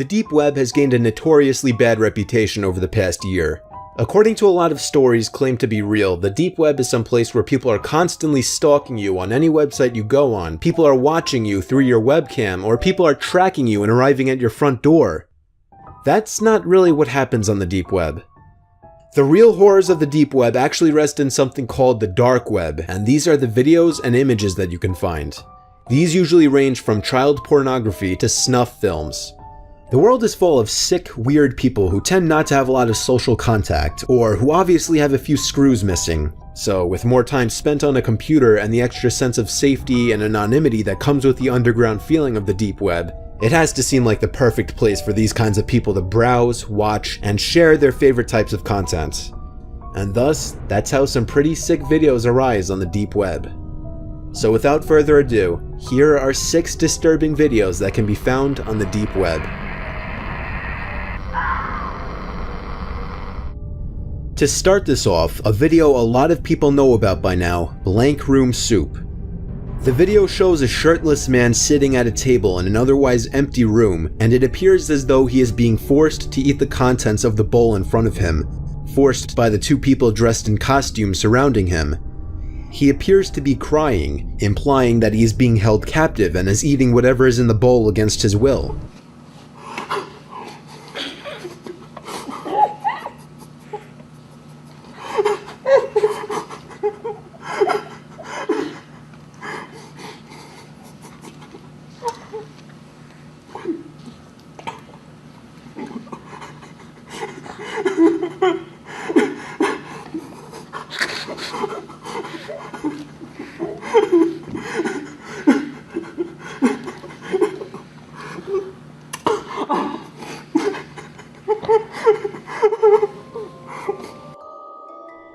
The deep web has gained a notoriously bad reputation over the past year. According to a lot of stories claimed to be real, the deep web is some place where people are constantly stalking you on any website you go on, people are watching you through your webcam, or people are tracking you and arriving at your front door. That's not really what happens on the deep web. The real horrors of the deep web actually rest in something called the dark web, and these are the videos and images that you can find. These usually range from child pornography to snuff films. The world is full of sick, weird people who tend not to have a lot of social contact, or who obviously have a few screws missing. So, with more time spent on a computer and the extra sense of safety and anonymity that comes with the underground feeling of the deep web, it has to seem like the perfect place for these kinds of people to browse, watch, and share their favorite types of content. And thus, that's how some pretty sick videos arise on the deep web. So without further ado, here are 6 disturbing videos that can be found on the deep web. To start this off, a video a lot of people know about by now, Blank Room Soup. The video shows a shirtless man sitting at a table in an otherwise empty room, and it appears as though he is being forced to eat the contents of the bowl in front of him, forced by the 2 people dressed in costumes surrounding him. He appears to be crying, implying that he is being held captive and is eating whatever is in the bowl against his will.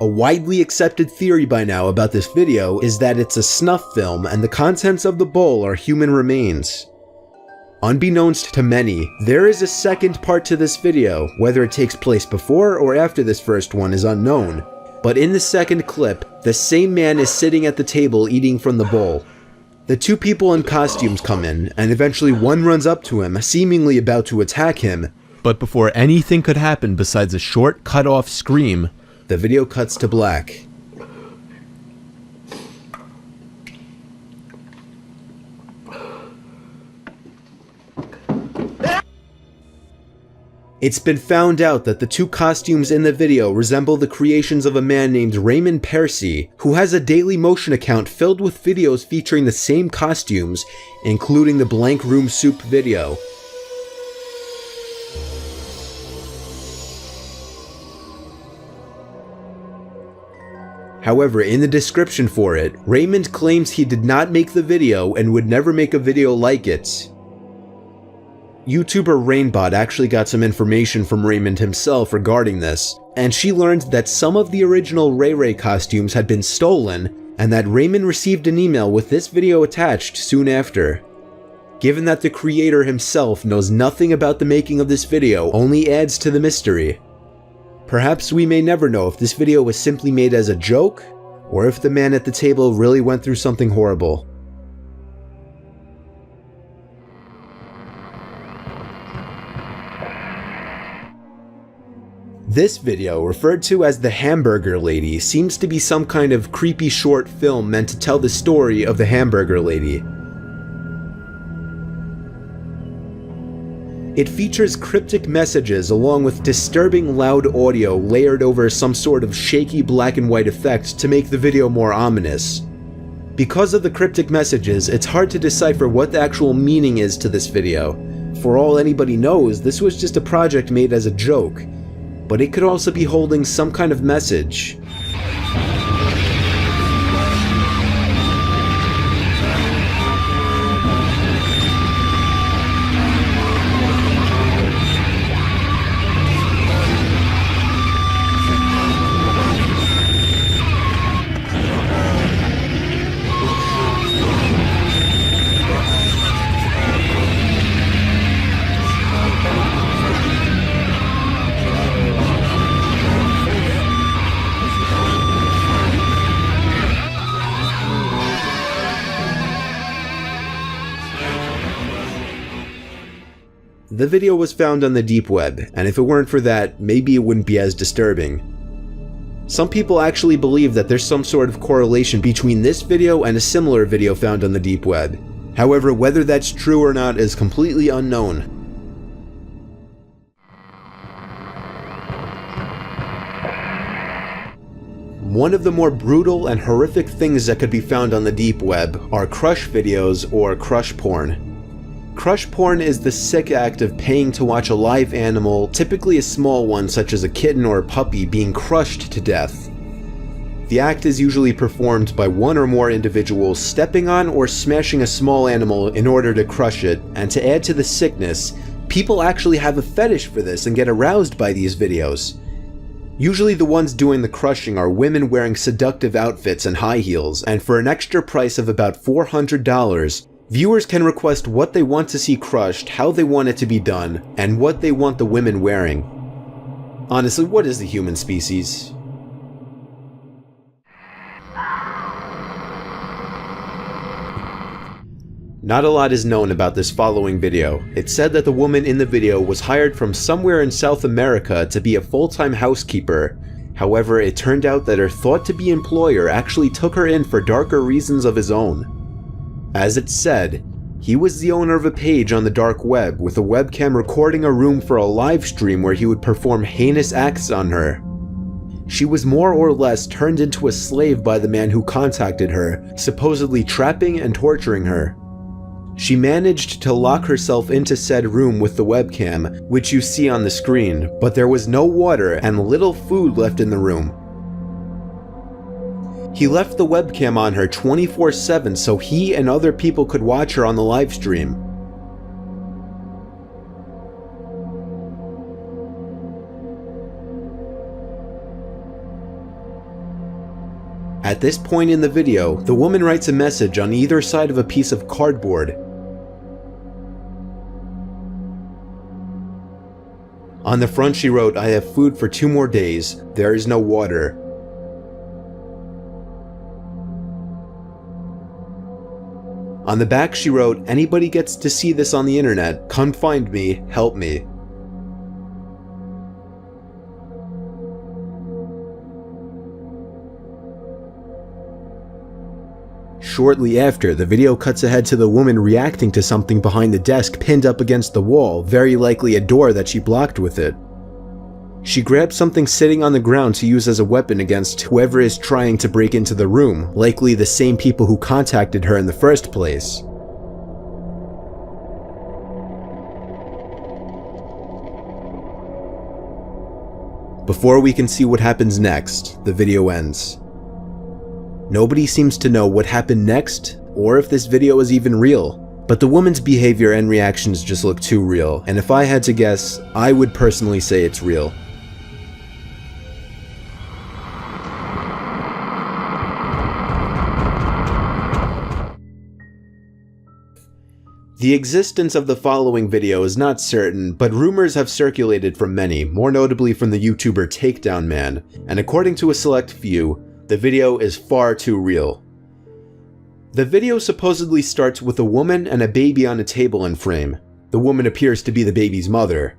A widely accepted theory by now about this video is that it's a snuff film and the contents of the bowl are human remains. Unbeknownst to many, there is a second part to this video. Whether it takes place before or after this first one is unknown, but in the second clip, the same man is sitting at the table eating from the bowl. The 2 people in costumes come in, and eventually one runs up to him, seemingly about to attack him, but before anything could happen besides a short, cut-off scream, the video cuts to black. It's been found out that the 2 costumes in the video resemble the creations of a man named Raymond Persey, who has a Daily Motion account filled with videos featuring the same costumes, including the Blank Room Soup video. However, in the description for it, Raymond claims he did not make the video and would never make a video like it. YouTuber Rainbot actually got some information from Raymond himself regarding this, and she learned that some of the original Ray Ray costumes had been stolen, and that Raymond received an email with this video attached soon after. Given that the creator himself knows nothing about the making of this video only adds to the mystery. Perhaps we may never know if this video was simply made as a joke, or if the man at the table really went through something horrible. This video, referred to as the Hamburger Lady, seems to be some kind of creepy short film meant to tell the story of the Hamburger Lady. It features cryptic messages along with disturbing loud audio layered over some sort of shaky black and white effect to make the video more ominous. Because of the cryptic messages, it's hard to decipher what the actual meaning is to this video. For all anybody knows, this was just a project made as a joke, but it could also be holding some kind of message. the video was found on the deep web, and if it weren't for that, maybe it wouldn't be as disturbing. Some people actually believe that there's some sort of correlation between this video and a similar video found on the deep web. However, whether that's true or not is completely unknown. One of the more brutal and horrific things that could be found on the deep web are crush videos or crush porn. Crush porn is the sick act of paying to watch a live animal, typically a small one such as a kitten or a puppy, being crushed to death. The act is usually performed by one or more individuals stepping on or smashing a small animal in order to crush it, and to add to the sickness, people actually have a fetish for this and get aroused by these videos. Usually the ones doing the crushing are women wearing seductive outfits and high heels, and for an extra price of about $400, viewers can request what they want to see crushed, how they want it to be done, and what they want the women wearing. Honestly, what is the human species? Not a lot is known about this following video. It's said that the woman in the video was hired from somewhere in South America to be a full-time housekeeper. However, it turned out that her thought-to-be employer actually took her in for darker reasons of his own. As it said, he was the owner of a page on the dark web with a webcam recording a room for a live stream where he would perform heinous acts on her. She was more or less turned into a slave by the man who contacted her, supposedly trapping and torturing her. She managed to lock herself into said room with the webcam, which you see on the screen, but there was no water and little food left in the room. He left the webcam on her 24/7 so he and other people could watch her on the live stream. At this point in the video, the woman writes a message on either side of a piece of cardboard. On the front she wrote, "I have food for 2 more days. There is no water." On the back she wrote, "Anybody gets to see this on the internet, come find me, help me." Shortly after, the video cuts ahead to the woman reacting to something behind the desk pinned up against the wall, very likely a door that she blocked with it. She grabs something sitting on the ground to use as a weapon against whoever is trying to break into the room, likely the same people who contacted her in the first place. Before we can see what happens next, the video ends. Nobody seems to know what happened next, or if this video is even real, but the woman's behavior and reactions just look too real, and if I had to guess, I would personally say it's real. The existence of the following video is not certain, but rumors have circulated from many, more notably from the YouTuber Takedown Man, and according to a select few, the video is far too real. The video supposedly starts with a woman and a baby on a table in frame. The woman appears to be the baby's mother.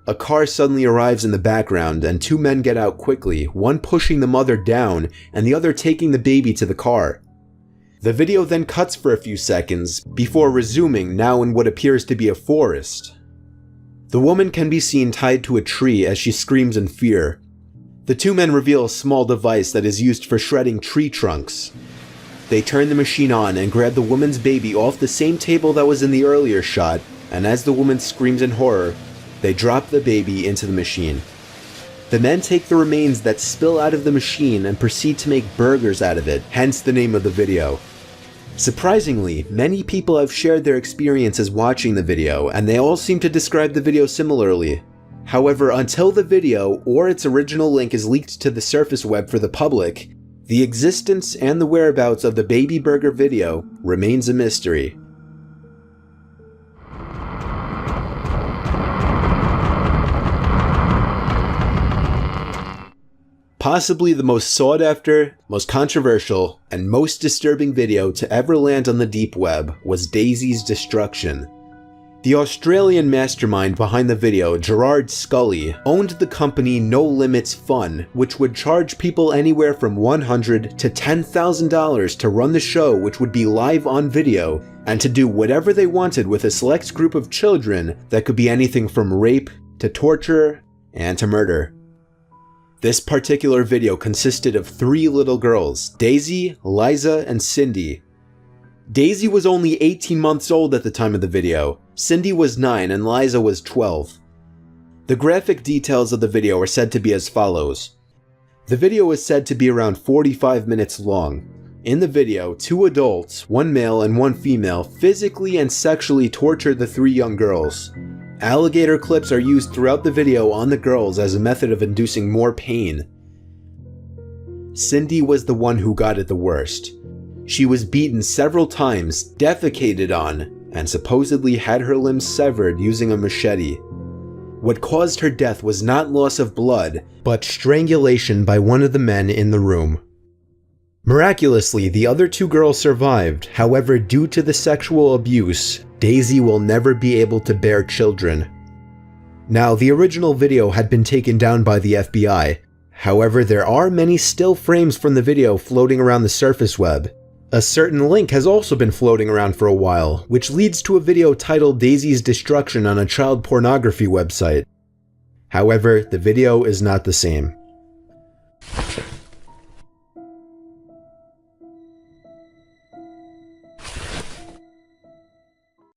A car suddenly arrives in the background and 2 men get out quickly, one pushing the mother down and the other taking the baby to the car. The video then cuts for a few seconds before resuming, now in what appears to be a forest. The woman can be seen tied to a tree as she screams in fear. The 2 men reveal a small device that is used for shredding tree trunks. They turn the machine on and grab the woman's baby off the same table that was in the earlier shot, and as the woman screams in horror, they drop the baby into the machine. The men take the remains that spill out of the machine and proceed to make burgers out of it, hence the name of the video. Surprisingly, many people have shared their experiences watching the video, and they all seem to describe the video similarly. However, until the video or its original link is leaked to the surface web for the public, the existence and the whereabouts of the baby burger video remains a mystery. Possibly the most sought after, most controversial, and most disturbing video to ever land on the deep web was Daisy's destruction. The Australian mastermind behind the video, Gerard Scully, owned the company No Limits Fun, which would charge people anywhere from $100 to $10,000 to run the show, which would be live on video, and to do whatever they wanted with a select group of children that could be anything from rape to torture and to murder. This particular video consisted of 3 little girls, Daisy, Liza, and Cindy. Daisy was only 18 months old at the time of the video, Cindy was 9 and Liza was 12. The graphic details of the video are said to be as follows. The video is said to be around 45 minutes long. In the video, 2 adults, 1 male and 1 female, physically and sexually torture the 3 young girls. Alligator clips are used throughout the video on the girls as a method of inducing more pain. Cindy was the one who got it the worst. She was beaten several times, defecated on, and supposedly had her limbs severed using a machete. What caused her death was not loss of blood, but strangulation by one of the men in the room. Miraculously, the other 2 girls survived. However, due to the sexual abuse, Daisy will never be able to bear children. Now, the original video had been taken down by the FBI. However, there are many still frames from the video floating around the surface web. A certain link has also been floating around for a while, which leads to a video titled Daisy's Destruction on a child pornography website. However, the video is not the same.